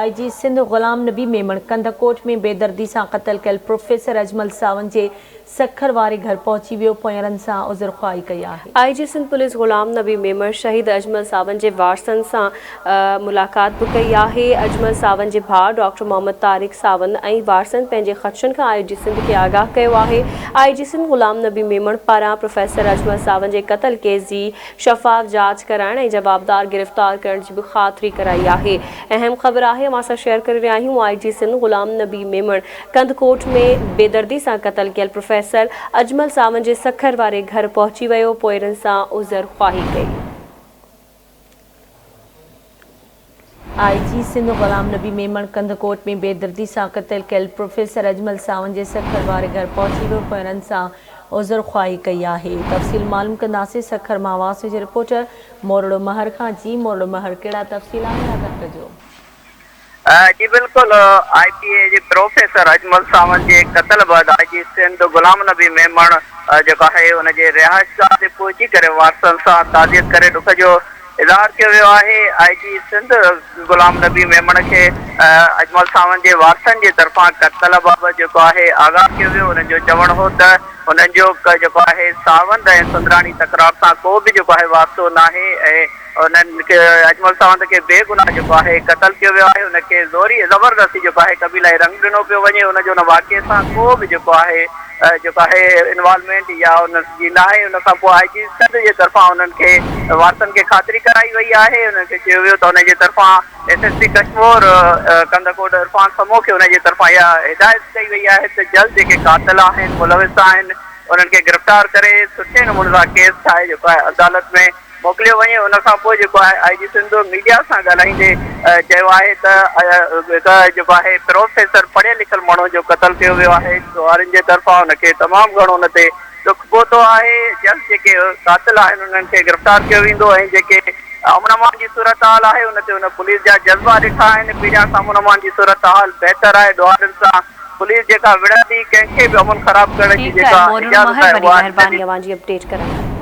IG Sindh Ghulam Nabi Memon Kandhkot में बेदर्दी से क़त्ल कयल प्रोफेसर अजमल सावंत जे सखर वारे घर पहुंची वियो, पोयरनि सां उज़र ख़्वाही कई आहे। IG सिंध पुलिस गुलाम नबी मेमण शहीद अजमल सावंत जे वारसनि सां मुलाक़ात भी कई आहे। अजमल सावंत जे भाउ डॉक्टर मोहम्मद तारिक सावंत ऐं वारसनि पंहिंजे ख़दशनि खां IG सिंध खे आगाह कयो आहे। IG सिंध गुलाम नबी मेमण पारां प्रोफेसर अजमल सावंत जे क़त्ल केस जी शफ़ाफ़ जांच कराइण ऐं जवाबदार गिरफ़्तार करण जी भी ख़ातिरी कराई आहे। अहम ख़बर आहे असां सां शेयर करे रहिया आहियूं। IG सिंध गुलाम नबी मेमण कंदकोट में बेदर्दी सां क़त्ल कयल प्रोफेसर अजमल सावंत जे सखर वारे घर पहुची वियो, पोयरनि सां उज़र ख़्वाही कई। IG सिंध गुलाम नबी मेमण कंदकोट में बेदर्दी सां क़त्ल कयल प्रोफेसर अजमल सावंत जे सखर वारे घर पहुची वियो, पोयरनि सां उज़र ख़्वाही कई आहे। तफ़सील मालूम कंदासीं सखर मावास जे रिपोर्टर मोरड़ो महर खां। जी मोरड़ो महर, कहिड़ा तफ़सील आहिनि आगाह कजो। जी बिल्कुल, IPA जे प्रोफेसर अजमल सावंत जे क़त्ल बाद IG सिंध गुलाम नबी मेमण जेको आहे उनजे रिहाइशगाह ते पहुची करे वारसनि सां ताज़ियत करे दुख जो इज़हार कियो वियो आहे। IG सिंध गुलाम नबी मेमण खे अजमल सावंत जे वारसनि जे तरफ़ां क़त्ल बाबति जेको आहे आगाह कयो वियो। उन्हनि जो चवणु हो त उन्हनि जो जेको आहे सावंत ऐं सुंदराणी तकरार सां को बि जेको आहे वास्तो नाहे ऐं उन्हनि खे अजमल सावंत खे बेगुनाह जेको आहे क़त्ल कयो वियो आहे। उनखे ज़ोरी ज़बरदस्ती जेको आहे क़बीलाई रंग ॾिनो पियो वञे। उनजो उन वाक़िए सां को बि जेको आहे इन्वॉल्वमेंट या उनजी नाहे। उन खां पोइ IG सिंध जे तरफ़ां उन्हनि खे वारसनि खे ख़ातिरी कराई वई आहे। उन्हनि खे चयो वियो त उनजे तरफ़ां SSP कश्मीर कंदकोट इरफान समो खे उनजे तरफ़ां इहा हिदायत कई वई आहे त जल्द जेके कातिल आहिनि, मुलविस आहिनि, उन्हनि खे गिरफ़्तार करे सुठे नमूने सां केस ठाहे जेको आहे अदालत में मोकिलियो वञे। उन खां पोइ जेको आहे IG सिंध मीडिया सां ॻाल्हाईंदे चयो आहे त जेको आहे प्रोफेसर पढ़ियल लिखियल माण्हू जो क़त्ल कयो वियो आहे। वारनि जे तरफ़ां उनखे तमामु घणो उन ते दुख पहुतो आहे। जल्द जेके कातिल आहिनि उन्हनि खे गिरफ़्तार कयो वेंदो ऐं जेके अमन अमान जी सूरत हाल आहे उन ते उन पुलिस जा जज़्बा ॾिठा आहिनि। पहिरियां खां अमन अमान जी सूरत हाल बहितर आहे। दुआरनि सां पुलिस जेका विढ़ंदी कंहिंखे बि अमन ख़राब करण जी जेका इजाज़त आहे उहा